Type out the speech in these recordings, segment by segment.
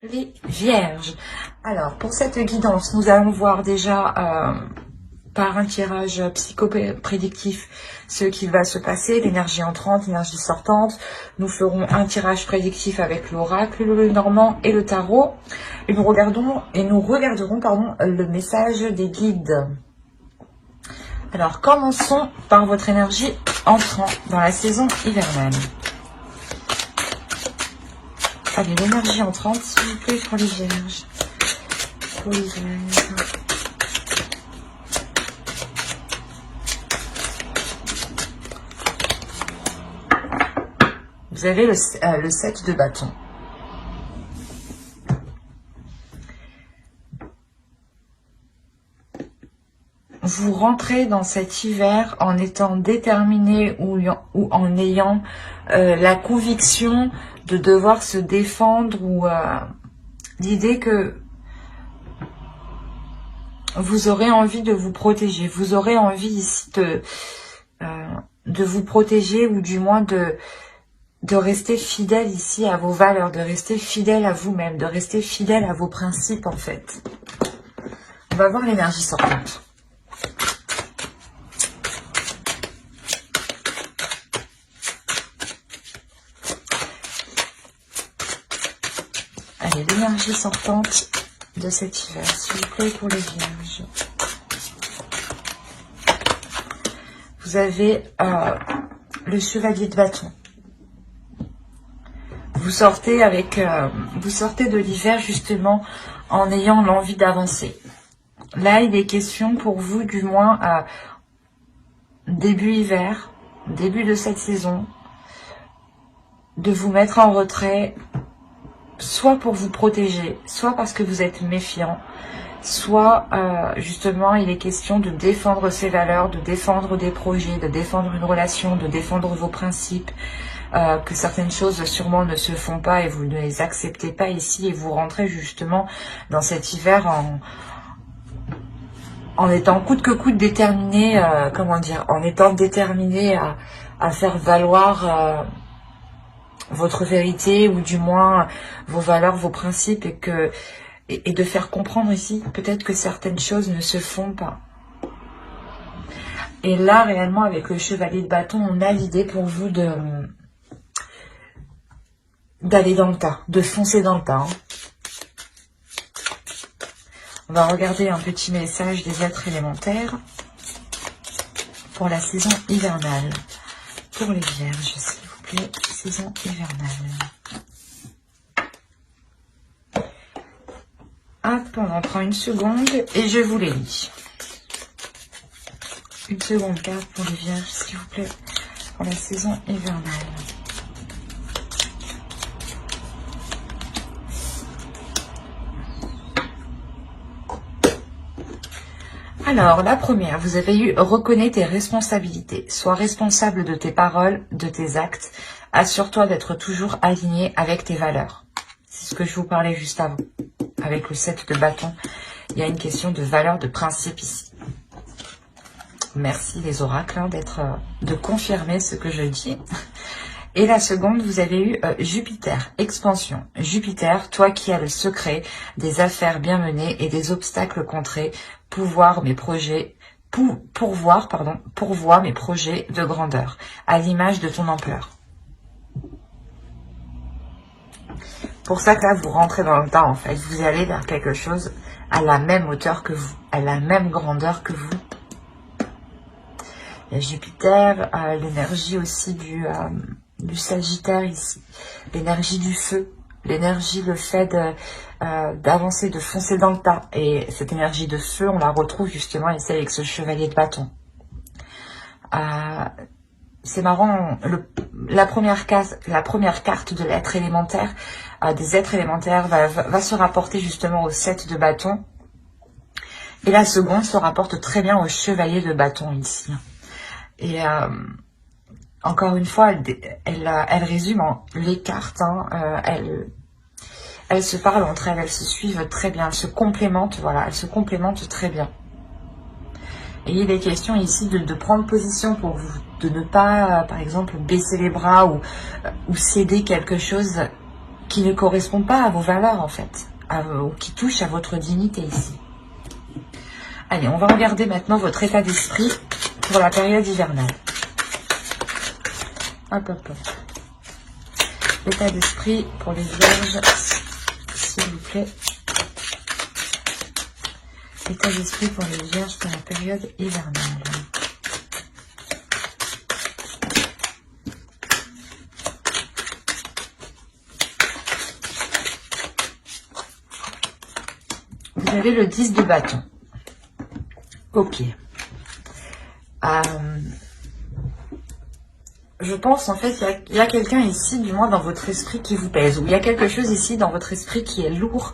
Les Vierges. Alors, pour cette guidance, nous allons voir déjà par un tirage psychoprédictif ce qui va se passer, l'énergie entrante, l'énergie sortante. Nous ferons un tirage prédictif avec l'oracle, le normand et le tarot. Et nous regarderons le message des guides. Alors, commençons par votre énergie entrant dans la saison hivernale. Allez, l'énergie entrante, s'il vous plaît, pour les Vierges. Pour les Vierges. Vous avez le 7 de bâton. Vous rentrez dans cet hiver en étant déterminé ou en ayant la conviction de devoir se défendre ou l'idée que vous aurez envie de vous protéger. Vous aurez envie ici de vous protéger ou du moins de rester fidèle ici à vos valeurs, de rester fidèle à vous-même, de rester fidèle à vos principes en fait. On va voir l'énergie sortante. Allez, l'énergie sortante de cet hiver, s'il vous plaît, pour les Vierges. Vous avez le chevalier de bâton. Vous sortez de l'hiver justement en ayant l'envie d'avancer. Là, il est question pour vous, du moins, début hiver, début de cette saison, de vous mettre en retrait, soit pour vous protéger, soit parce que vous êtes méfiant, soit justement il est question de défendre ses valeurs, de défendre des projets, de défendre une relation, de défendre vos principes, que certaines choses sûrement ne se font pas et vous ne les acceptez pas ici et vous rentrez justement dans cet hiver en étant coûte que coûte déterminé, en étant déterminé à faire valoir votre vérité ou du moins vos valeurs, vos principes et de faire comprendre ici peut-être que certaines choses ne se font pas. Et là réellement avec le chevalier de bâton, on a l'idée pour vous d'aller dans le tas, de foncer dans le tas. On va regarder un petit message des êtres élémentaires pour la saison hivernale. Pour les Vierges, s'il vous plaît, saison hivernale. Hop, on prend une seconde et je vous les lis. Une seconde carte pour les Vierges, s'il vous plaît, pour la saison hivernale. Alors, la première, vous avez eu « Reconnais tes responsabilités. Sois responsable de tes paroles, de tes actes. Assure-toi d'être toujours aligné avec tes valeurs. » C'est ce que je vous parlais juste avant. Avec le 7 de bâton, il y a une question de valeur, de principe ici. Merci les oracles de confirmer ce que je dis. Et la seconde, vous avez eu Jupiter, expansion. Jupiter, toi qui as le secret des affaires bien menées et des obstacles contrés, pourvoir mes projets de grandeur, à l'image de ton ampleur. Pour ça que là, vous rentrez dans le tas, en fait. Vous allez vers quelque chose à la même hauteur que vous, à la même grandeur que vous. Il y a Jupiter, l'énergie aussi du Sagittaire ici, l'énergie du feu, l'énergie, le fait d'avancer, de foncer dans le tas. Et cette énergie de feu, on la retrouve justement ici avec ce chevalier de bâton. C'est marrant, la première carte de l'être élémentaire, des êtres élémentaires, va se rapporter justement au 7 de bâton. Et la seconde se rapporte très bien au chevalier de bâton ici. Et encore une fois, elle résume les cartes, elles se parlent entre elles, elles se suivent très bien, elles se complémentent, voilà, elles se complémentent très bien. Et il est question ici de prendre position pour vous, de ne pas, par exemple, baisser les bras ou céder quelque chose qui ne correspond pas à vos valeurs en fait, ou qui touche à votre dignité ici. Allez, on va regarder maintenant votre état d'esprit pour la période hivernale. Hop, hop, hop. L'état d'esprit pour les vierges, s'il vous plaît. L'état d'esprit pour les vierges pour la période hivernale. Vous avez le 10 de bâton. Ok. Je pense en fait il y a quelqu'un ici, du moins dans votre esprit, qui vous pèse. Ou il y a quelque chose ici dans votre esprit qui est lourd,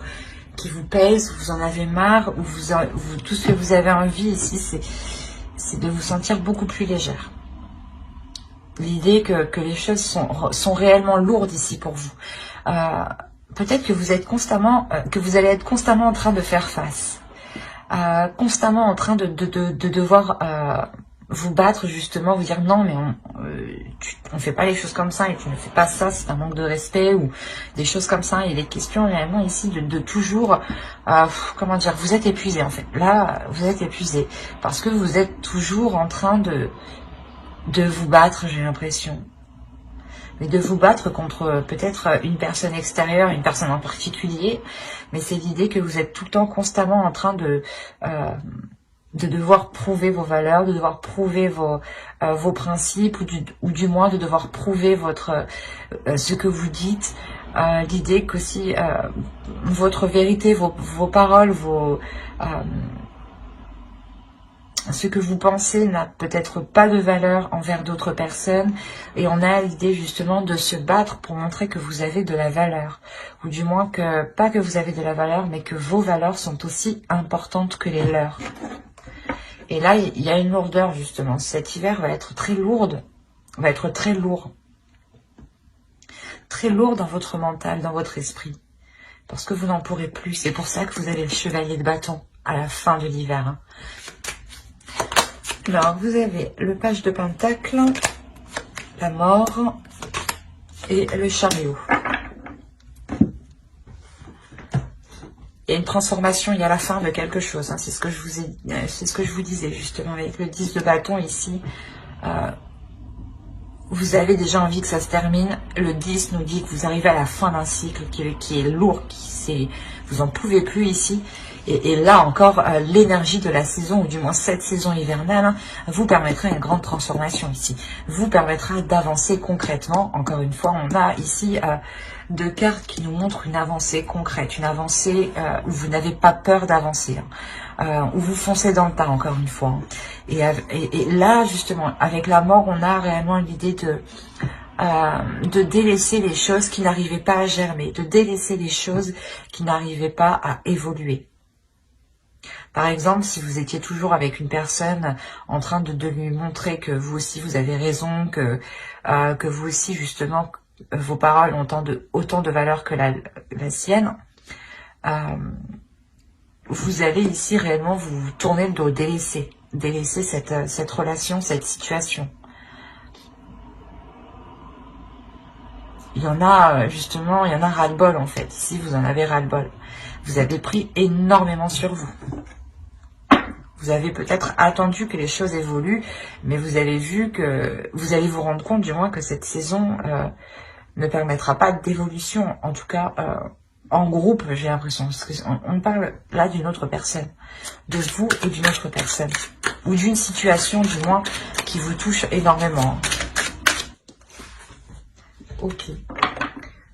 qui vous pèse, vous en avez marre, ou tout ce que vous avez envie ici, c'est de vous sentir beaucoup plus légère. L'idée que les choses sont réellement lourdes ici pour vous. Peut-être que vous êtes constamment, que vous allez être constamment en train de faire face. Constamment en train de devoir vous battre justement, vous dire non mais on fait pas les choses comme ça et tu ne fais pas ça, c'est un manque de respect ou des choses comme ça. Il est question réellement ici de toujours, comment dire, vous êtes épuisé en fait. Là, vous êtes épuisé parce que vous êtes toujours en train de vous battre, j'ai l'impression. Mais de vous battre contre peut-être une personne extérieure, une personne en particulier. Mais c'est l'idée que vous êtes tout le temps constamment en train de devoir prouver vos valeurs, de devoir prouver vos principes, ou du moins de devoir prouver ce que vous dites. L'idée qu'aussi votre vérité, vos paroles, ce que vous pensez n'a peut-être pas de valeur envers d'autres personnes, et on a l'idée justement de se battre pour montrer que vous avez de la valeur, ou du moins pas que vous avez de la valeur, mais que vos valeurs sont aussi importantes que les leurs. Et là, il y a une lourdeur justement. Cet hiver va être très lourde, va être très lourd dans votre mental, dans votre esprit, parce que vous n'en pourrez plus. C'est pour ça que vous avez le chevalier de bâton à la fin de l'hiver, hein. Alors, vous avez le page de pentacle, la mort et le chariot. Il y a une transformation, il y a la fin de quelque chose, hein. C'est ce que je vous disais justement avec le 10 de bâton ici. Vous avez déjà envie que ça se termine. Le 10 nous dit que vous arrivez à la fin d'un cycle qui est lourd, vous en pouvez plus ici. Et là encore, l'énergie de la saison, ou du moins cette saison hivernale, hein, vous permettra une grande transformation ici. Vous permettra d'avancer concrètement. Encore une fois, on a ici deux cartes qui nous montrent une avancée concrète, une avancée où vous n'avez pas peur d'avancer, hein, où vous foncez dans le tas, encore une fois. Hein. Et là, justement, avec la mort, on a réellement l'idée de délaisser les choses qui n'arrivaient pas à germer, de délaisser les choses qui n'arrivaient pas à évoluer. Par exemple, si vous étiez toujours avec une personne en train de lui montrer que vous aussi vous avez raison, que vous aussi justement vos paroles ont autant de valeur que la sienne, vous allez ici réellement vous tourner le dos, délaisser cette relation, cette situation. Il y en a justement, il y en a ras-le-bol en fait. Ici, vous en avez ras-le-bol. Vous avez pris énormément sur vous. Vous avez peut-être attendu que les choses évoluent, mais vous avez vu que vous allez vous rendre compte du moins que cette saison ne permettra pas d'évolution. En tout cas, en groupe, j'ai l'impression. Parce qu'on parle là d'une autre personne, de vous et d'une autre personne, ou d'une situation du moins qui vous touche énormément. Ok.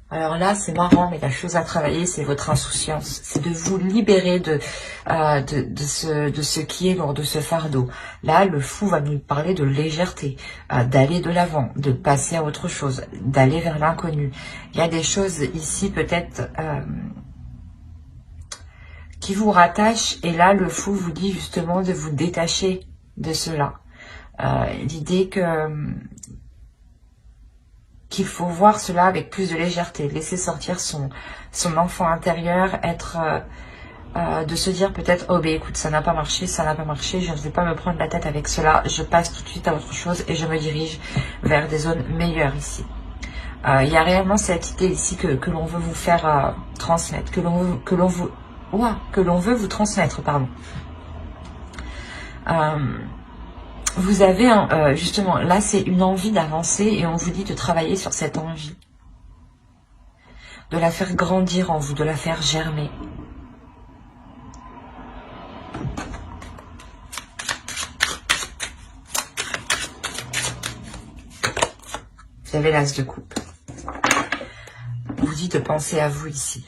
Alors là, c'est marrant, mais la chose à travailler, c'est votre insouciance. C'est de vous libérer de ce qui est lourd, de ce fardeau. Là, le fou va nous parler de légèreté, d'aller de l'avant, de passer à autre chose, d'aller vers l'inconnu. Il y a des choses ici, peut-être, qui vous rattachent. Et là, le fou vous dit justement de vous détacher de cela. L'idée qu'il faut voir cela avec plus de légèreté, laisser sortir son enfant intérieur, de se dire peut-être, oh ben écoute, ça n'a pas marché, je ne vais pas me prendre la tête avec cela, je passe tout de suite à autre chose et je me dirige vers des zones meilleures ici. Il y a réellement cette idée ici que l'on veut vous faire transmettre, que l'on veut vous transmettre, pardon. Vous avez justement, là c'est une envie d'avancer et on vous dit de travailler sur cette envie. De la faire grandir en vous, de la faire germer. Vous avez l'as de coupe. On vous dit de penser à vous ici.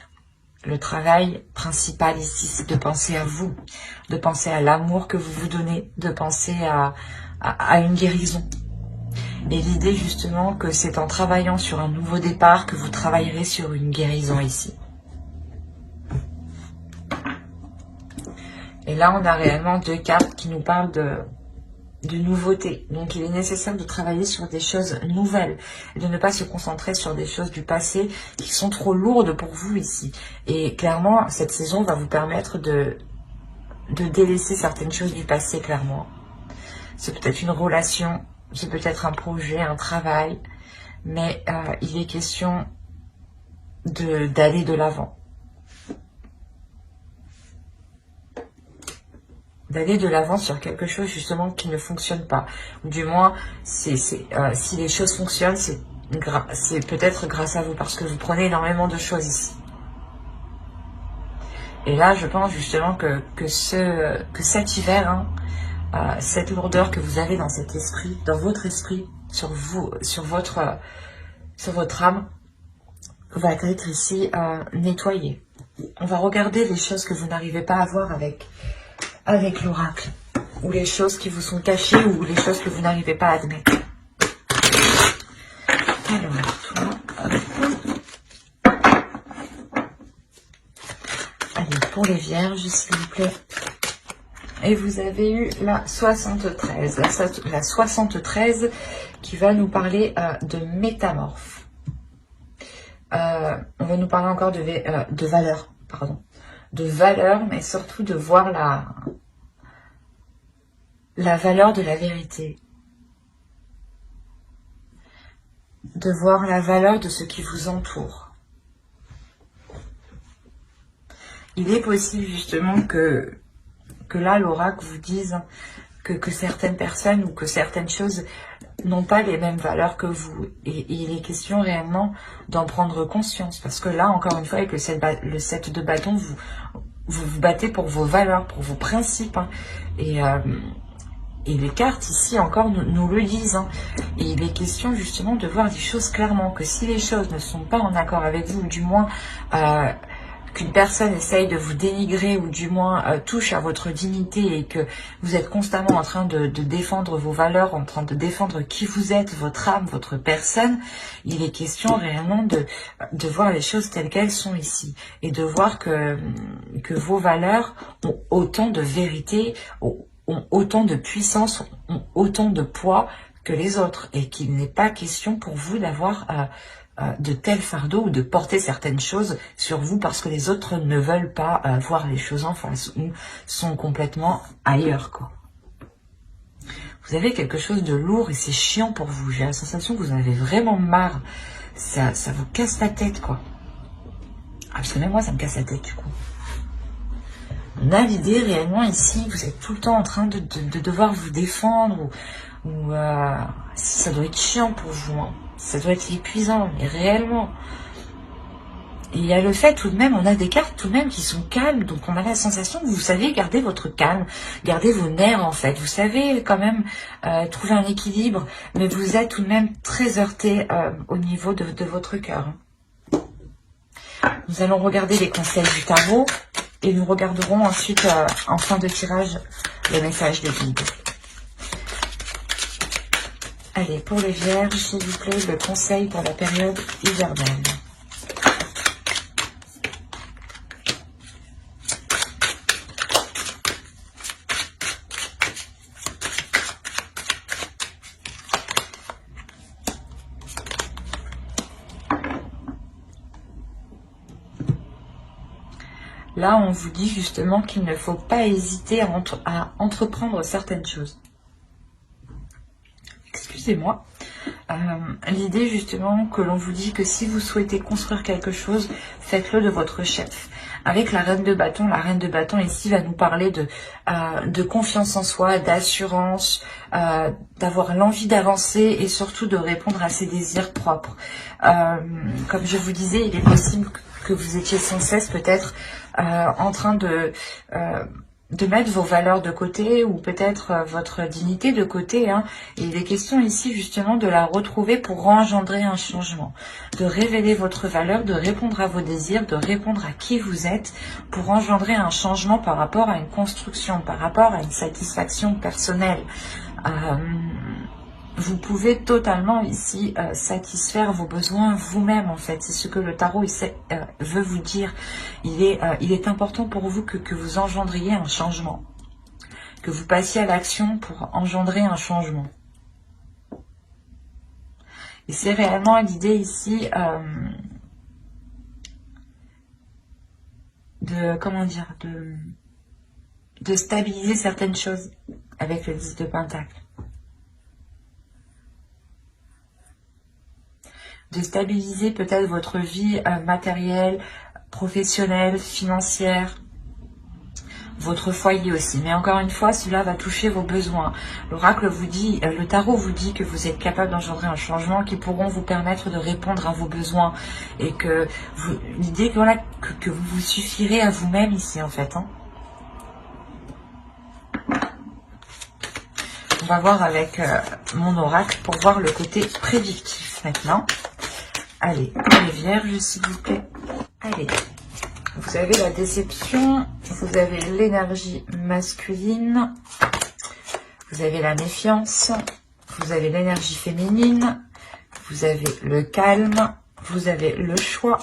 Le travail principal ici, c'est de penser à vous, de penser à l'amour que vous vous donnez, de penser à une guérison. Et l'idée justement que c'est en travaillant sur un nouveau départ que vous travaillerez sur une guérison ici. Et là, on a réellement deux cartes qui nous parlent de nouveauté. Donc, il est nécessaire de travailler sur des choses nouvelles et de ne pas se concentrer sur des choses du passé qui sont trop lourdes pour vous ici. Et clairement, cette saison va vous permettre de délaisser certaines choses du passé, clairement. C'est peut-être une relation, c'est peut-être un projet, un travail, mais il est question d'aller de l'avant. D'aller de l'avant sur quelque chose justement qui ne fonctionne pas. Ou du moins, si les choses fonctionnent, c'est peut-être grâce à vous, parce que vous prenez énormément de choses ici. Et là, je pense justement que cet hiver, hein, cette lourdeur que vous avez dans cet esprit, dans votre esprit, sur votre âme, va être ici nettoyée. On va regarder les choses que vous n'arrivez pas à voir avec l'oracle, ou les choses qui vous sont cachées, ou les choses que vous n'arrivez pas à admettre. Alors, toi, allez, pour les vierges, s'il vous plaît. Et vous avez eu la 73. La 73 qui va nous parler de métamorphe. On va nous parler encore de valeur, pardon. De valeur, mais surtout de voir la valeur de la vérité. De voir la valeur de ce qui vous entoure. Il est possible justement que là, l'oracle vous dise que certaines personnes ou que certaines choses n'ont pas les mêmes valeurs que vous. Et il est question réellement d'en prendre conscience. Parce que là, encore une fois, avec le 7 de bâton, vous vous battez pour vos valeurs, pour vos principes. Hein. Et les cartes ici encore nous le disent. Hein. Et il est question justement de voir les choses clairement. Que si les choses ne sont pas en accord avec vous, ou du moins qu'une personne essaye de vous dénigrer, ou du moins touche à votre dignité, et que vous êtes constamment en train de défendre vos valeurs, en train de défendre qui vous êtes, votre âme, votre personne, il est question réellement de voir les choses telles qu'elles sont ici. Et de voir que vos valeurs ont autant de vérité, ont autant de puissance, ont autant de poids que les autres. Et qu'il n'est pas question pour vous d'avoir de tels fardeaux ou de porter certaines choses sur vous parce que les autres ne veulent pas voir les choses en face ou sont complètement ailleurs, quoi. Vous avez quelque chose de lourd et c'est chiant pour vous. J'ai la sensation que vous en avez vraiment marre. Ça vous casse la tête, quoi. Ah, parce que même moi, ça me casse la tête, du coup. On a l'idée réellement ici, vous êtes tout le temps en train de devoir vous défendre ou ça doit être chiant pour vous, hein. Ça doit être épuisant, mais réellement. Et il y a le fait tout de même, on a des cartes tout de même qui sont calmes, donc on a la sensation que vous savez garder votre calme, garder vos nerfs en fait. Vous savez quand même trouver un équilibre, mais vous êtes tout de même très heurté au niveau de votre cœur. Nous allons regarder les conseils du tarot et nous regarderons ensuite en fin de tirage le message des guides. Allez, pour les vierges, s'il vous plaît, le conseil pour la période hivernale. Là, on vous dit justement qu'il ne faut pas hésiter à entreprendre certaines choses. Excusez-moi. l'idée justement que l'on vous dit que si vous souhaitez construire quelque chose, faites-le de votre chef. Avec la reine de bâton ici va nous parler de confiance en soi, d'assurance, d'avoir l'envie d'avancer et surtout de répondre à ses désirs propres. Comme je vous disais, il est possible que vous étiez sans cesse peut-être en train de mettre vos valeurs de côté ou peut-être votre dignité de côté. Hein. Et il est question ici justement de la retrouver pour engendrer un changement, de révéler votre valeur, de répondre à vos désirs, de répondre à qui vous êtes pour engendrer un changement par rapport à une construction, par rapport à une satisfaction personnelle. Vous pouvez totalement ici satisfaire vos besoins vous-même en fait. C'est ce que le tarot veut vous dire. Il est important pour vous que vous engendriez un changement. Que vous passiez à l'action pour engendrer un changement. Et c'est réellement l'idée ici de stabiliser certaines choses avec le 10 de Pentacle. De stabiliser peut-être votre vie matérielle, professionnelle, financière, votre foyer aussi. Mais encore une fois, cela va toucher vos besoins. L'oracle vous dit, le tarot vous dit que vous êtes capable d'engendrer un changement qui pourront vous permettre de répondre à vos besoins. Et que l'idée voilà, que vous vous suffirez à vous-même ici en fait. Hein. On va voir avec mon oracle pour voir le côté prédictif maintenant. Allez, pour les vierges, s'il vous plaît. Allez, vous avez la déception, vous avez l'énergie masculine, vous avez la méfiance, vous avez l'énergie féminine, vous avez le calme, vous avez le choix,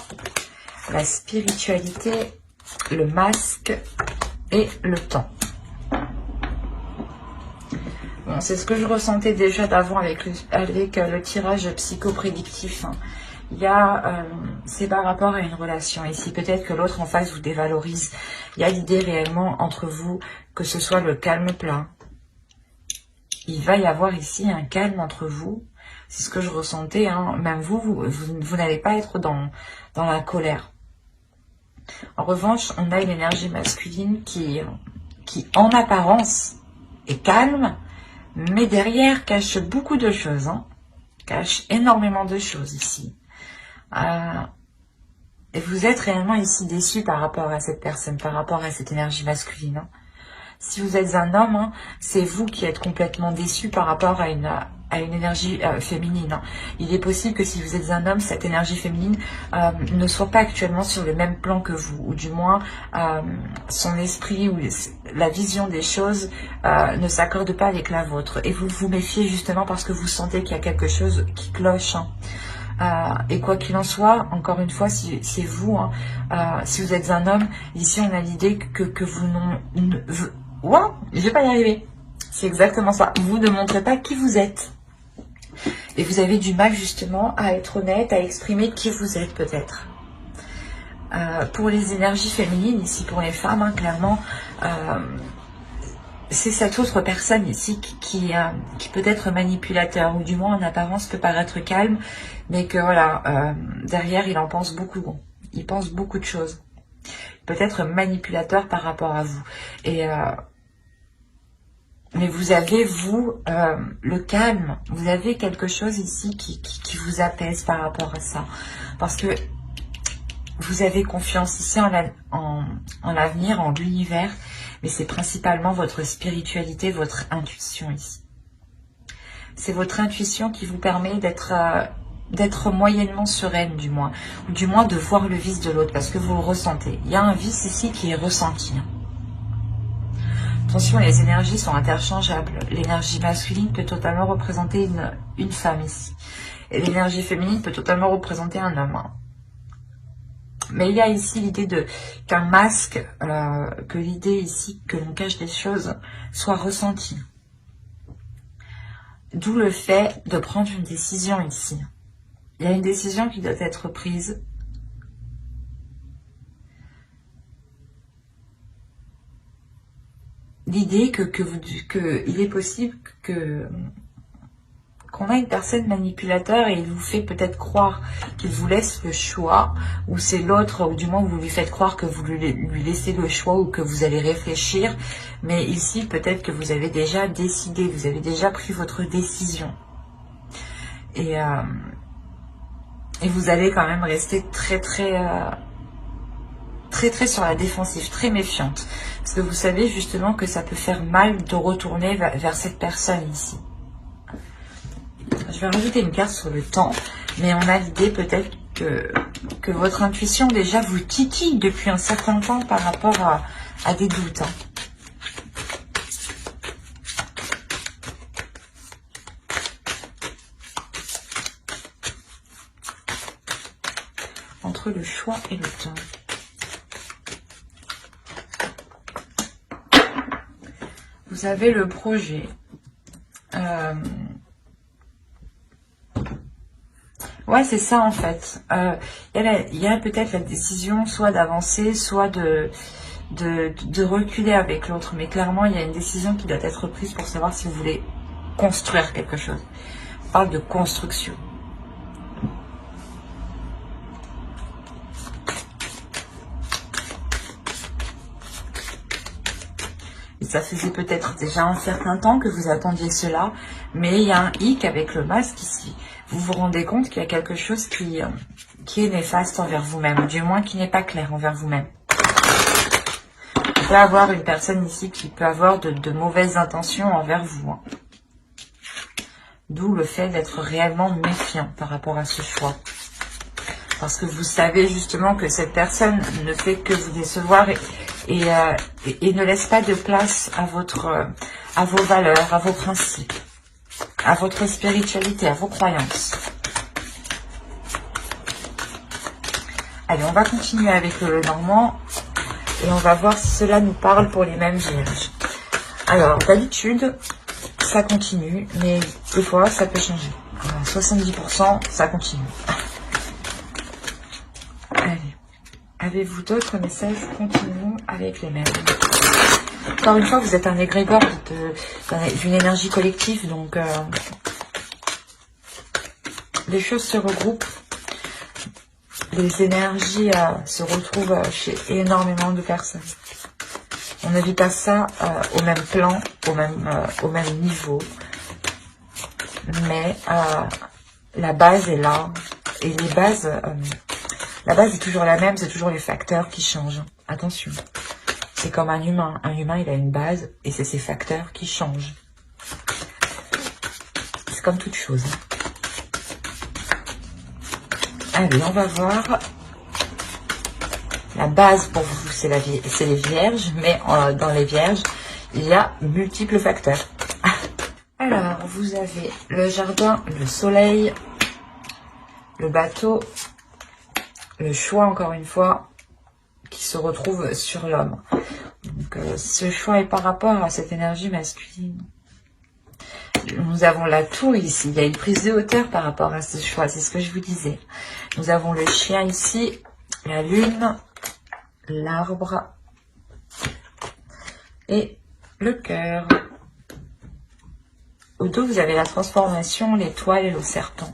la spiritualité, le masque et le temps. Bon, c'est ce que je ressentais déjà d'avant avec le tirage psychoprédictif. Hein. Il y a, c'est par rapport à une relation ici. Peut-être que l'autre en face vous dévalorise. Il y a l'idée réellement entre vous que ce soit le calme plein. Il va y avoir ici un calme entre vous. C'est ce que je ressentais. Hein. Même vous n'allez pas être dans la colère. En revanche, on a une énergie masculine qui en apparence est calme, mais derrière cache beaucoup de choses. Hein. Cache énormément de choses ici. Et vous êtes réellement ici déçu par rapport à cette personne, par rapport à cette énergie masculine. Hein. Si vous êtes un homme, hein, c'est vous qui êtes complètement déçu par rapport à une énergie féminine. Hein. Il est possible que si vous êtes un homme, cette énergie féminine ne soit pas actuellement sur le même plan que vous, ou du moins son esprit ou la vision des choses ne s'accorde pas avec la vôtre. Et vous vous méfiez justement parce que vous sentez qu'il y a quelque chose qui cloche. Hein. Et quoi qu'il en soit, encore une fois, si c'est vous, hein, si vous êtes un homme, ici on a l'idée que vous je vais pas y arriver. C'est exactement ça. Vous ne montrez pas qui vous êtes. Et vous avez du mal justement à être honnête, à exprimer qui vous êtes peut-être. Pour les énergies féminines, ici pour les femmes, hein, clairement, c'est cette autre personne ici qui peut être manipulateur, ou du moins en apparence peut paraître calme, mais que voilà, derrière il en pense beaucoup. Il pense beaucoup de choses. Peut-être manipulateur par rapport à vous. Et mais vous avez, vous, le calme. Vous avez quelque chose ici qui vous apaise par rapport à ça. Parce que vous avez confiance ici en l'avenir, en l'univers. Mais c'est principalement votre spiritualité, votre intuition ici. C'est votre intuition qui vous permet d'être moyennement sereine, du moins. Ou du moins de voir le vice de l'autre, parce que vous le ressentez. Il y a un vice ici qui est ressenti. Attention, les énergies sont interchangeables. L'énergie masculine peut totalement représenter une femme ici. Et l'énergie féminine peut totalement représenter un homme. Mais il y a ici l'idée qu'un masque, que l'idée ici que l'on cache des choses soit ressentie. D'où le fait de prendre une décision ici. Il y a une décision qui doit être prise. L'idée que il est possible que qu'on a une personne manipulateur et il vous fait peut-être croire qu'il vous laisse le choix, ou c'est l'autre, ou du moins vous lui faites croire que vous lui laissez le choix ou que vous allez réfléchir. Mais ici, peut-être que vous avez déjà décidé, vous avez déjà pris votre décision. Et vous allez quand même rester très sur la défensive, très méfiante. Parce que vous savez justement que ça peut faire mal de retourner vers cette personne ici. Je vais rajouter une carte sur le temps, mais on a l'idée peut-être que votre intuition déjà vous titille depuis un certain temps par rapport à des doutes. Entre le choix et le temps. Vous avez le projet. Ouais, c'est ça en fait. Il y a peut-être la décision soit d'avancer, soit de reculer avec l'autre. Mais clairement, il y a une décision qui doit être prise pour savoir si vous voulez construire quelque chose. On parle de construction. Et ça faisait peut-être déjà un certain temps que vous attendiez cela, mais il y a un hic avec le masque ici. Vous vous rendez compte qu'il y a quelque chose qui est néfaste envers vous-même, du moins qui n'est pas clair envers vous-même. Il peut y avoir une personne ici qui peut avoir de mauvaises intentions envers vous. Hein. D'où le fait d'être réellement méfiant par rapport à ce choix. Parce que vous savez justement que cette personne ne fait que vous décevoir et ne laisse pas de place à vos valeurs, à vos principes, à votre spiritualité, à vos croyances. Allez, on va continuer avec le Normand et on va voir si cela nous parle pour les mêmes vierges. Alors, d'habitude, ça continue, mais des fois, ça peut changer. 70%, ça continue. Allez, avez-vous d'autres messages? Continuons avec les mêmes. Encore une fois, vous êtes un égrégore d'une énergie collective, donc les choses se regroupent, les énergies se retrouvent chez énormément de personnes. On ne vit pas ça au même plan, au même niveau, mais la base est là, et les bases, la base est toujours la même, c'est toujours les facteurs qui changent. Attention. C'est comme un humain. Un humain, il a une base et c'est ses facteurs qui changent. C'est comme toute chose. Allez, on va voir. La base pour vous, c'est les vierges, mais dans les vierges, il y a multiples facteurs. Alors, vous avez le jardin, le soleil, le bateau, le choix, encore une fois, qui se retrouve sur l'homme. Donc, ce choix est par rapport à cette énergie masculine. Nous avons la tour ici. Il y a une prise de hauteur par rapport à ce choix. C'est ce que je vous disais. Nous avons le chien ici, la lune, l'arbre et le cœur. Au dos, vous avez la transformation, l'étoile et le serpent.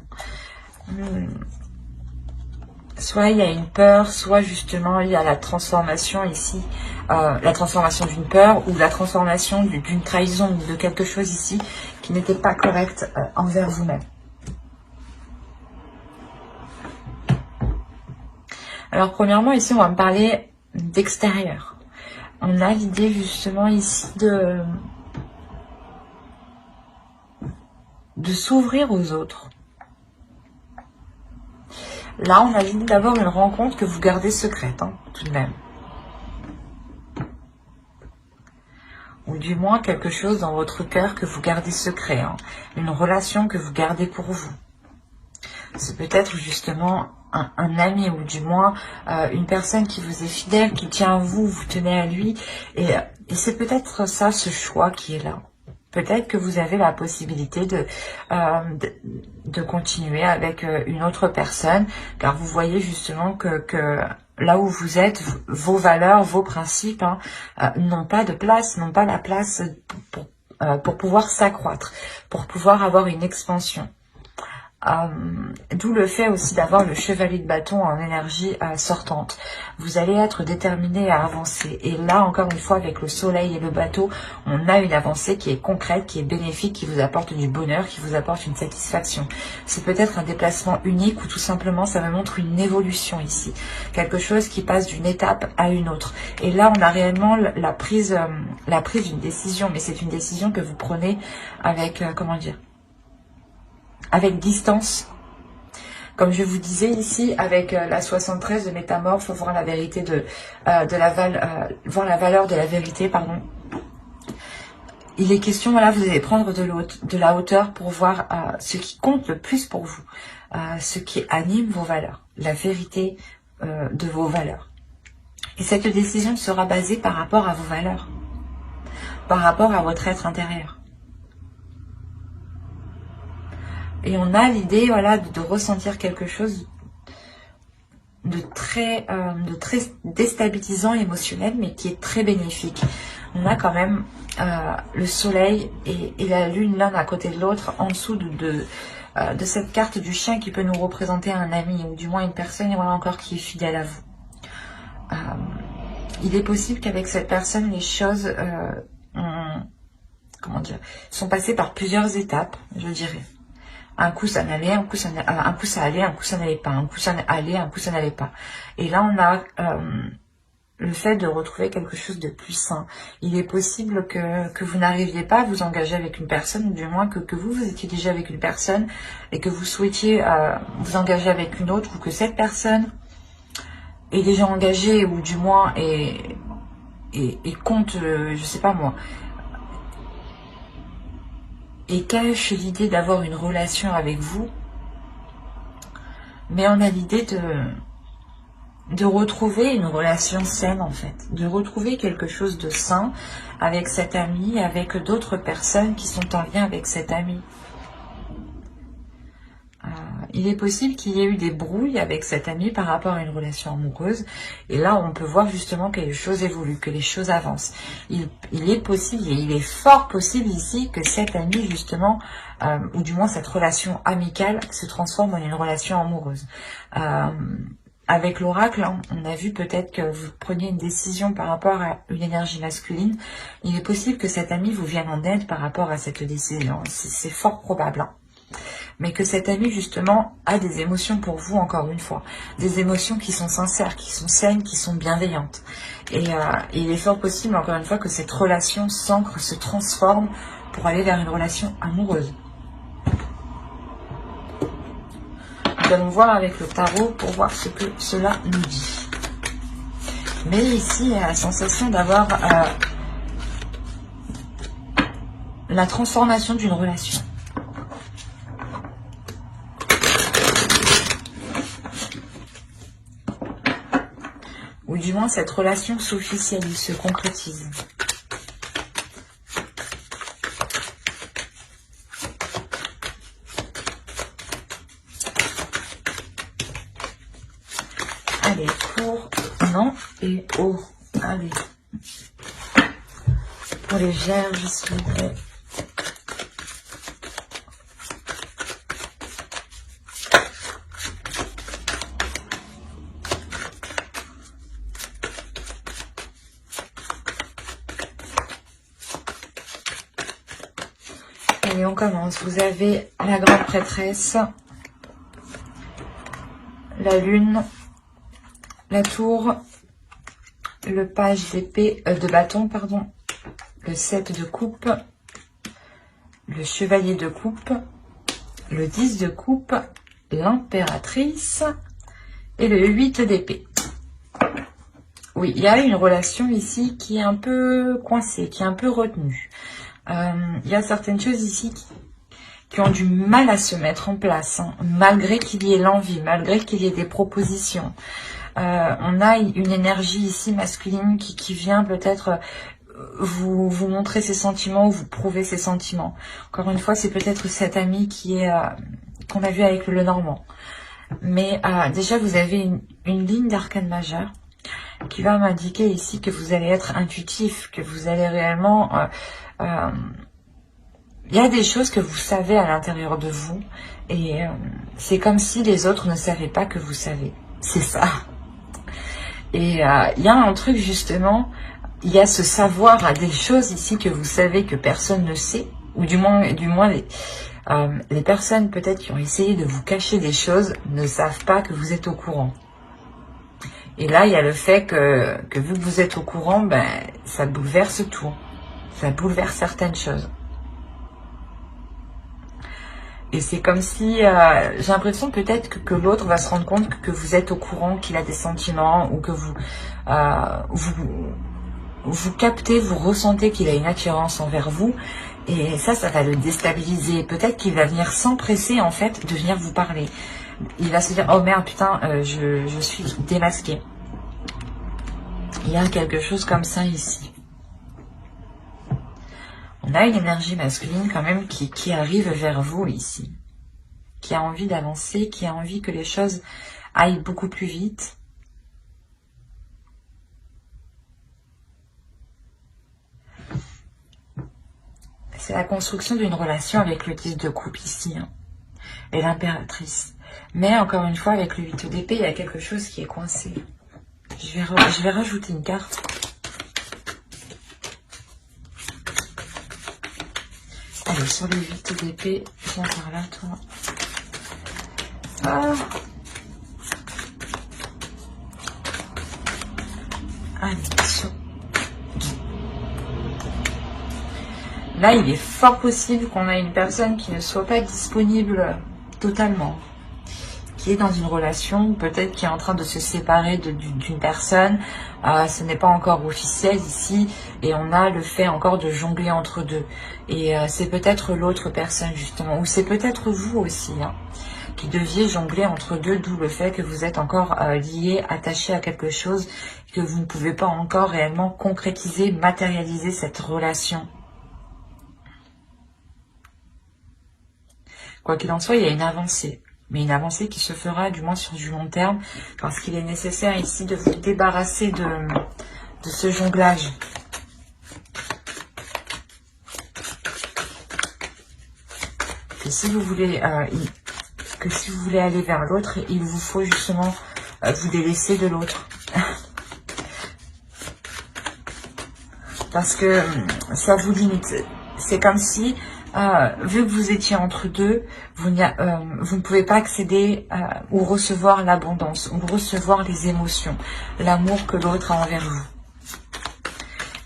Soit il y a une peur, soit justement il y a la transformation ici, la transformation d'une peur ou la transformation d'une trahison ou de quelque chose ici qui n'était pas correct envers vous-même. Alors premièrement ici on va me parler d'extérieur. On a l'idée justement ici de s'ouvrir aux autres. Là, on a l'idée d'avoir une rencontre que vous gardez secrète, hein, tout de même. Ou du moins quelque chose dans votre cœur que vous gardez secret. Hein. Une relation que vous gardez pour vous. C'est peut-être justement un ami ou du moins une personne qui vous est fidèle, qui tient à vous, vous tenez à lui. Et c'est peut-être ça, ce choix qui est là. Peut-être que vous avez la possibilité de continuer avec une autre personne, car vous voyez justement que là où vous êtes, vos valeurs, vos principes n'ont pas de place, n'ont pas la place pour pouvoir s'accroître, pour pouvoir avoir une expansion. D'où le fait aussi d'avoir le chevalier de bâton en énergie sortante. Vous allez être déterminé à avancer. Et là, encore une fois, avec le soleil et le bateau, on a une avancée qui est concrète, qui est bénéfique, qui vous apporte du bonheur, qui vous apporte une satisfaction. C'est peut-être un déplacement unique ou tout simplement, ça me montre une évolution ici. Quelque chose qui passe d'une étape à une autre. Et là, on a réellement la prise d'une décision. Mais c'est une décision que vous prenez avec, comment dire, avec distance. Comme je vous disais ici, avec la 73 de Métamorphe, faut voir la vérité voir la valeur de la vérité, pardon. Il est question, voilà, vous allez prendre de la hauteur pour voir ce qui compte le plus pour vous, ce qui anime vos valeurs, la vérité de vos valeurs. Et cette décision sera basée par rapport à vos valeurs, par rapport à votre être intérieur. Et on a l'idée, voilà, de ressentir quelque chose de très déstabilisant émotionnel, mais qui est très bénéfique. On a quand même le soleil et la lune l'un à côté de l'autre, en dessous de cette carte du chien qui peut nous représenter un ami, ou du moins une personne, voilà, encore qui est fidèle à vous. Il est possible qu'avec cette personne, les choses comment dire, sont passées par plusieurs étapes, je dirais. Un coup ça n'allait, un coup ça allait, un coup ça n'allait pas, un coup ça allait, un coup ça n'allait pas. Et là on a le fait de retrouver quelque chose de plus sain. Il est possible que vous n'arriviez pas à vous engager avec une personne, ou du moins que vous étiez déjà avec une personne et que vous souhaitiez vous engager avec une autre, ou que cette personne est déjà engagée, ou du moins et compte, je sais pas moi, et cache l'idée d'avoir une relation avec vous, mais on a l'idée de retrouver une relation saine, en fait, de retrouver quelque chose de sain avec cet ami, avec d'autres personnes qui sont en lien avec cet ami. Il est possible qu'il y ait eu des brouilles avec cet ami par rapport à une relation amoureuse. Et là, on peut voir justement que les choses évoluent, que les choses avancent. Il est possible, et il est fort possible ici, que cet ami, justement, ou du moins cette relation amicale, se transforme en une relation amoureuse. Avec l'oracle, hein, on a vu peut-être que vous preniez une décision par rapport à une énergie masculine. Il est possible que cet ami vous vienne en aide par rapport à cette décision. C'est fort probable, hein. Mais que cet ami, justement, a des émotions pour vous, encore une fois. Des émotions qui sont sincères, qui sont saines, qui sont bienveillantes. Et il est fort possible, encore une fois, que cette relation s'ancre, se transforme pour aller vers une relation amoureuse. Nous allons voir avec le tarot pour voir ce que cela nous dit. Mais ici, il y a la sensation d'avoir la transformation d'une relation. Ou du moins, cette relation s'officialise, se concrétise. Allez, pour non et oh. Allez. Pour les vierges, s'il vous plaît. Allez, on commence. Vous avez la grande prêtresse, la lune, la tour, le page d'épée, de bâton, pardon, le 7 de coupe, le chevalier de coupe, le 10 de coupe, l'impératrice et le 8 d'épée. Oui, il y a une relation ici qui est un peu coincée, qui est un peu retenue. Il y a certaines choses ici qui ont du mal à se mettre en place, hein, malgré qu'il y ait l'envie, malgré qu'il y ait des propositions. On a une énergie ici masculine qui vient peut-être vous montrer ses sentiments ou vous prouver ses sentiments. Encore une fois, c'est peut-être cet ami qui est qu'on a vu avec le Normand. Mais déjà, vous avez une ligne d'arcane majeure qui va m'indiquer ici que vous allez être intuitif, que vous allez réellement il y a des choses que vous savez à l'intérieur de vous et c'est comme si les autres ne savaient pas que vous savez. C'est ça. Et il y a un truc justement, il y a ce savoir à des choses ici que vous savez que personne ne sait, ou du moins les personnes peut-être qui ont essayé de vous cacher des choses ne savent pas que vous êtes au courant. Et là, il y a le fait que vu que vous êtes au courant, ben, ça bouleverse tout. Ça bouleverse certaines choses. Et c'est comme si, j'ai l'impression peut-être que l'autre va se rendre compte que vous êtes au courant, qu'il a des sentiments, ou que vous captez, vous ressentez qu'il a une attirance envers vous. Et ça va le déstabiliser. Peut-être qu'il va venir s'empresser, en fait, de venir vous parler. Il va se dire, oh merde, putain, je suis démasqué. Il y a quelque chose comme ça ici. On a une énergie masculine quand même qui arrive vers vous ici. Qui a envie d'avancer, qui a envie que les choses aillent beaucoup plus vite. C'est la construction d'une relation avec le 10 de coupe ici. Hein, et l'impératrice. Mais encore une fois, avec le 8 d'épée, il y a quelque chose qui est coincé. Je vais rajouter une carte. Allez, sur le 8 d'épée, viens par là, toi. Ah. Allez, sur... Là, il est fort possible qu'on ait une personne qui ne soit pas disponible totalement. Qui est dans une relation, peut-être qui est en train de se séparer d'une personne. Ce n'est pas encore officiel ici. Et on a le fait encore de jongler entre deux. Et c'est peut-être l'autre personne, justement. Ou c'est peut-être vous aussi, hein, qui deviez jongler entre deux. D'où le fait que vous êtes encore lié, attaché à quelque chose. Que vous ne pouvez pas encore réellement concrétiser, matérialiser cette relation. Quoi qu'il en soit, il y a une avancée. Mais une avancée qui se fera du moins sur du long terme, parce qu'il est nécessaire ici de vous débarrasser de ce jonglage. Que si vous voulez, aller vers l'autre, il vous faut justement vous délaisser de l'autre. Parce que ça vous limite. C'est comme si... vu que vous étiez entre deux, vous ne pouvez pas accéder ou recevoir l'abondance, ou recevoir les émotions, l'amour que l'autre a envers vous.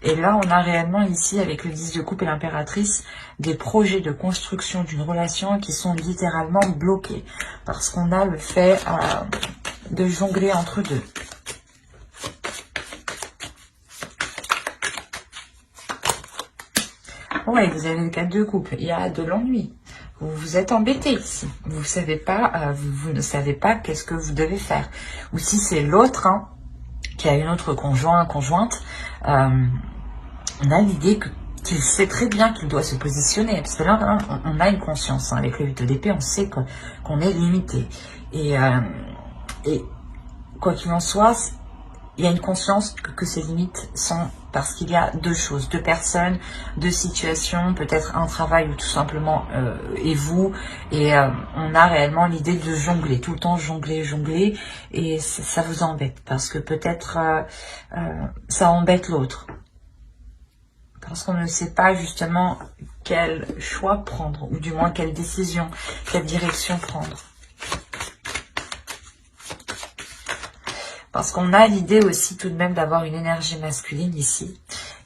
Et là, on a réellement ici, avec le 10 de coupe et l'impératrice, des projets de construction d'une relation qui sont littéralement bloqués. Parce qu'on a le fait de jongler entre deux. Ouais, vous avez le 4 de coupe. Il y a de l'ennui. Vous vous êtes embêté ici. Vous savez pas, vous ne savez pas qu'est-ce que vous devez faire. Ou si c'est l'autre qui a une autre conjointe, on a l'idée qu'il sait très bien qu'il doit se positionner. Parce que là, on a une conscience. Hein, avec le 8 d'épée, on sait qu'on est limité. Et quoi qu'il en soit, il y a une conscience que ces limites sont parce qu'il y a deux choses, deux personnes, deux situations, peut-être un travail ou tout simplement et vous. Et on a réellement l'idée de jongler, tout le temps jongler. Et ça vous embête parce que peut-être ça embête l'autre. Parce qu'on ne sait pas justement quel choix prendre, ou du moins quelle décision, quelle direction prendre. Parce qu'on a l'idée aussi tout de même d'avoir une énergie masculine ici,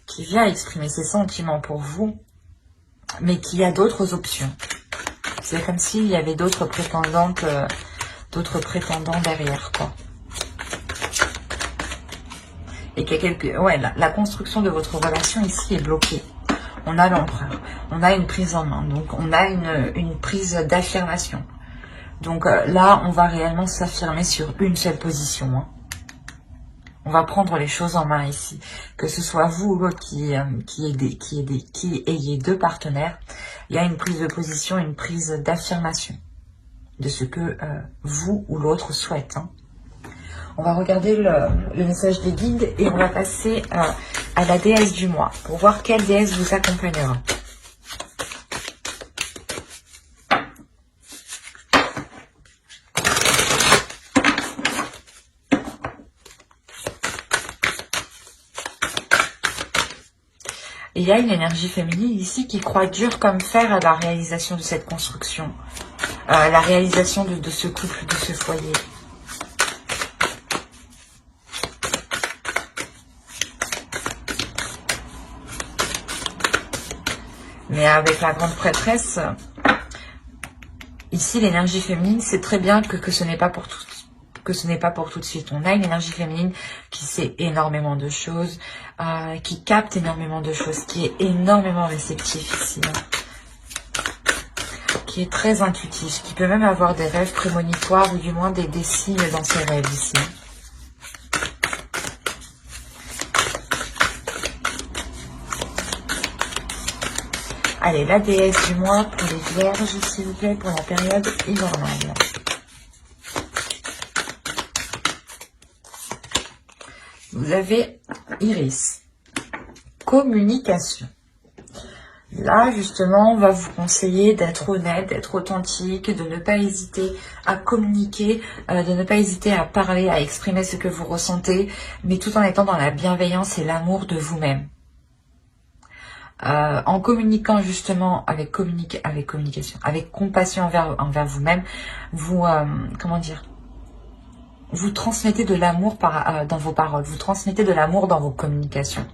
qui vient exprimer ses sentiments pour vous, mais qui a d'autres options. C'est comme s'il y avait d'autres prétendantes, d'autres prétendants derrière, quoi. Et qu'il y a ouais, la construction de votre relation ici est bloquée. On a l'empereur, on a une prise en main, donc on a une prise d'affirmation. Donc là, on va réellement s'affirmer sur une seule position, hein. On va prendre les choses en main ici. Que ce soit vous ou l'autre qui ayez deux partenaires, il y a une prise de position, une prise d'affirmation de ce que vous ou l'autre souhaite. Hein. On va regarder le message des guides et on va passer à la déesse du mois pour voir quelle déesse vous accompagnera. Et il y a une énergie féminine ici qui croit dur comme fer à la réalisation de cette construction. La réalisation de ce couple, de ce foyer. Mais avec la grande prêtresse, ici l'énergie féminine, c'est très bien que ce n'est pas pour tout, que ce n'est pas pour tout de suite. On a une énergie féminine qui sait énormément de choses, qui capte énormément de choses, qui est énormément réceptif ici. Qui est très intuitif, qui peut même avoir des rêves prémonitoires ou du moins des signes dans ses rêves ici. Allez, la déesse du mois pour les vierges, s'il vous plaît, pour la période hivernale. Vous avez Iris. Communication. Là, justement, on va vous conseiller d'être honnête, d'être authentique, de ne pas hésiter à communiquer, de ne pas hésiter à parler, à exprimer ce que vous ressentez, mais tout en étant dans la bienveillance et l'amour de vous-même. En communiquant justement avec communication, avec compassion envers vous-même, vous, comment dire, vous transmettez de l'amour dans vos paroles, vous transmettez de l'amour dans vos communications.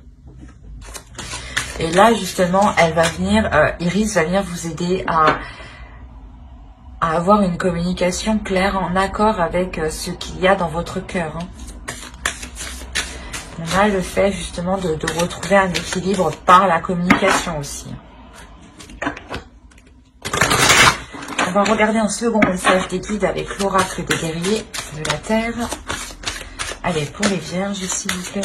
Et là, justement, elle va venir, Iris va venir vous aider à avoir une communication claire en accord avec ce qu'il y a dans votre cœur. Hein. On a le fait justement de retrouver un équilibre par la communication aussi. On va regarder un second message des guides avec l'oracle des guerriers de la Terre. Allez, pour les vierges, s'il vous plaît.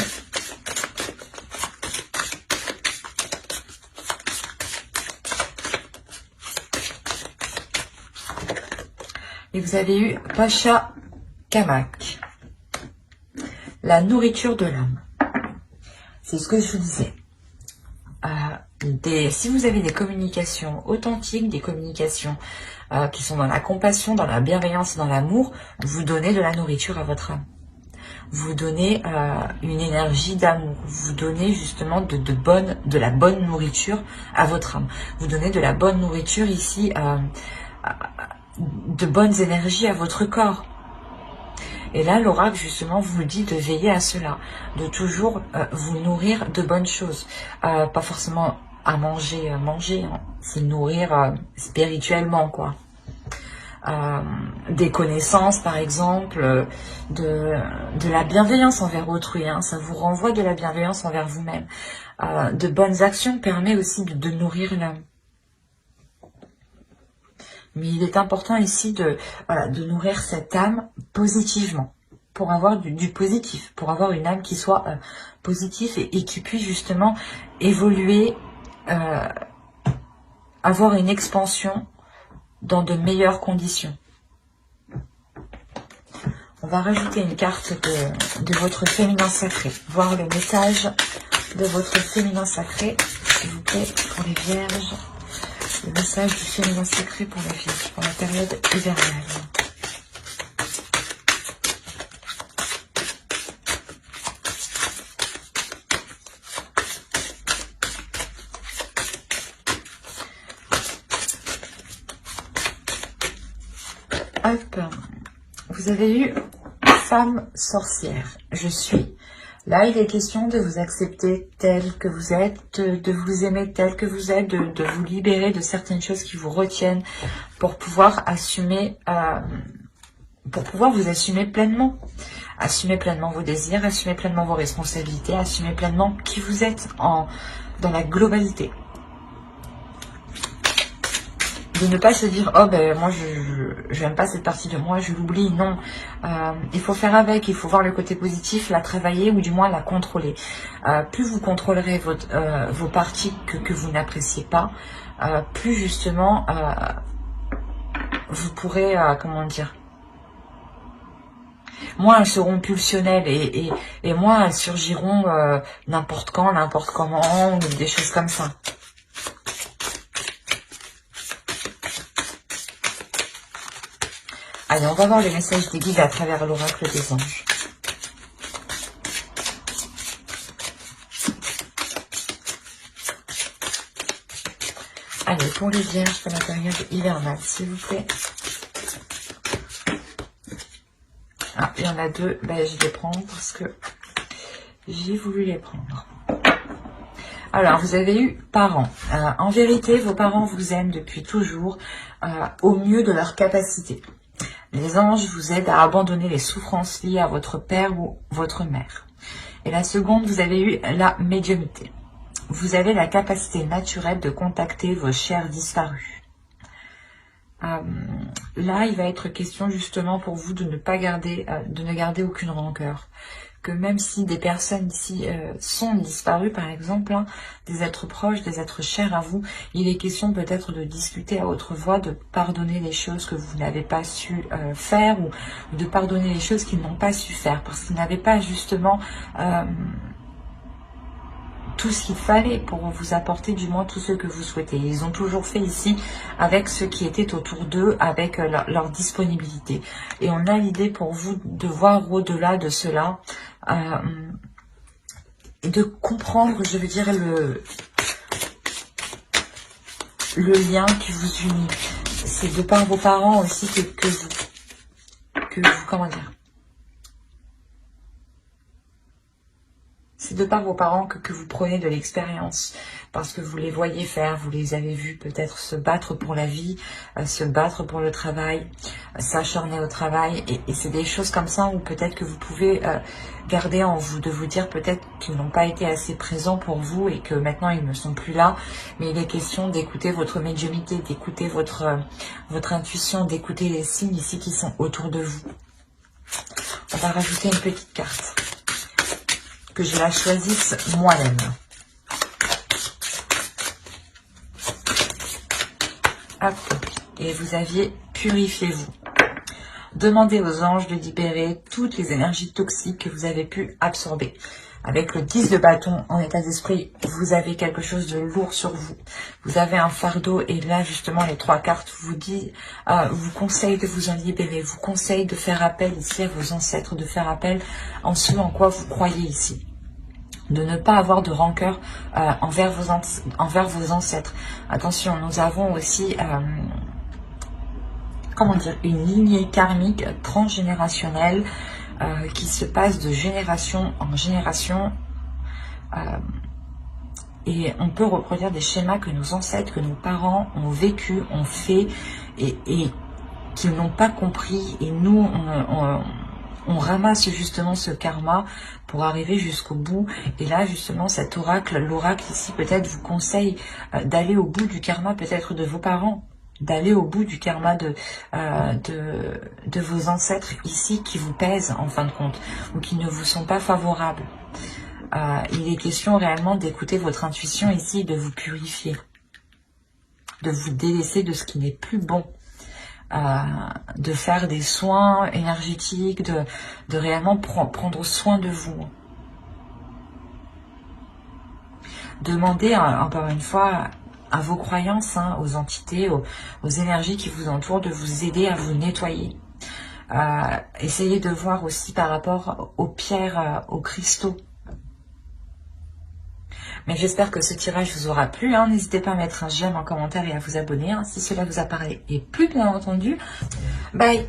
Et vous avez eu Pacha Kamak. La nourriture de l'âme. C'est ce que je vous disais. Si vous avez des communications authentiques, des communications qui sont dans la compassion, dans la bienveillance, dans l'amour, vous donnez de la nourriture à votre âme. Vous donnez une énergie d'amour. Vous donnez justement de la bonne nourriture à votre âme. Vous donnez de la bonne nourriture ici, de bonnes énergies à votre corps. Et là, l'oracle, justement, vous dit de veiller à cela, de toujours vous nourrir de bonnes choses. Pas forcément à manger, hein. C'est nourrir spirituellement, quoi. Des connaissances, par exemple, de la bienveillance envers autrui, hein. Ça vous renvoie de la bienveillance envers vous-même. De bonnes actions permet aussi de nourrir l'âme. Mais il est important ici de nourrir cette âme positivement, pour avoir du positif, pour avoir une âme qui soit positive et qui puisse justement évoluer, avoir une expansion dans de meilleures conditions. On va rajouter une carte de votre féminin sacré, voir le message de votre féminin sacré, s'il vous plaît, pour les vierges. Le message du féminin sacré pour la Vierge, pour la période hivernale. Hop, vous avez eu femme sorcière. Je suis. Là, il est question de vous accepter tel que vous êtes, de vous aimer tel que vous êtes, de vous libérer de certaines choses qui vous retiennent pour pouvoir assumer, pour pouvoir vous assumer pleinement. Assumer pleinement vos désirs, assumer pleinement vos responsabilités, assumer pleinement qui vous êtes dans la globalité. De ne pas se dire, oh ben moi je n'aime pas cette partie de moi, je l'oublie. Non, il faut faire avec, il faut voir le côté positif, la travailler ou du moins la contrôler. Plus vous contrôlerez vos parties que vous n'appréciez pas, plus justement vous pourrez, comment dire, moins elles seront pulsionnelles et moins elles surgiront n'importe quand, n'importe comment, ou des choses comme ça. Allez, on va voir les messages des guides à travers l'oracle des anges. Allez, pour les vierges, pour la période hivernale, s'il vous plaît. Ah, il y en a deux. Ben, je vais les prendre parce que j'ai voulu les prendre. Alors, vous avez eu parents. En vérité, vos parents vous aiment depuis toujours au mieux de leur capacité. Les anges vous aident à abandonner les souffrances liées à votre père ou votre mère. Et la seconde, vous avez eu la médiumnité. Vous avez la capacité naturelle de contacter vos chers disparus. Là, il va être question justement pour vous de ne pas garder, de ne garder aucune rancœur. Que même si des personnes ici sont disparues, par exemple, hein, des êtres proches, des êtres chers à vous, il est question peut-être de discuter à haute voix, de pardonner les choses que vous n'avez pas su faire ou de pardonner les choses qu'ils n'ont pas su faire parce qu'ils n'avaient pas justement tout ce qu'il fallait pour vous apporter du moins tout ce que vous souhaitez. Ils ont toujours fait ici avec ce qui était autour d'eux, avec leur disponibilité. Et on a l'idée pour vous de voir au-delà de cela, et de comprendre, je veux dire, le lien qui vous unit. C'est de par vos parents aussi que vous, comment dire, c'est de par vos parents que vous prenez de l'expérience, parce que vous les voyez faire, vous les avez vus peut-être se battre pour la vie, se battre pour le travail, s'acharner au travail, et c'est des choses comme ça où peut-être que vous pouvez garder en vous, de vous dire peut-être qu'ils n'ont pas été assez présents pour vous et que maintenant ils ne sont plus là, mais il est question d'écouter votre médiumnité, d'écouter votre intuition, d'écouter les signes ici qui sont autour de vous. On va rajouter une petite carte. Que je la choisisse moi-même. Hop. Et vous aviez purifiez-vous. Demandez aux anges de libérer toutes les énergies toxiques que vous avez pu absorber. Avec le 10 de bâton en état d'esprit, vous avez quelque chose de lourd sur vous. Vous avez un fardeau et là justement les trois cartes vous conseillent de vous en libérer, vous conseillent de faire appel ici à vos ancêtres, de faire appel en ce en quoi vous croyez ici. De ne pas avoir de rancœur envers vos ancêtres. Attention, nous avons aussi comment dire, une lignée karmique transgénérationnelle qui se passe de génération en génération. Et on peut reproduire des schémas que nos ancêtres, que nos parents ont vécu, ont fait et qu'ils n'ont pas compris. Et nous, on ramasse justement ce karma pour arriver jusqu'au bout. Et là, justement, cet oracle, l'oracle ici, peut-être vous conseille d'aller au bout du karma, peut-être de vos parents, d'aller au bout du karma de vos ancêtres ici qui vous pèsent en fin de compte, ou qui ne vous sont pas favorables. Il est question réellement d'écouter votre intuition ici, de vous purifier, de vous délaisser de ce qui n'est plus bon. De faire des soins énergétiques, de réellement prendre soin de vous. Demandez encore une fois à vos croyances, hein, aux entités, aux énergies qui vous entourent, de vous aider à vous nettoyer. Essayez de voir aussi par rapport aux pierres, aux cristaux. Mais j'espère que ce tirage vous aura plu. Hein. N'hésitez pas à mettre un j'aime en commentaire et à vous abonner hein, si cela vous a parlé. Et plus bien entendu, bye!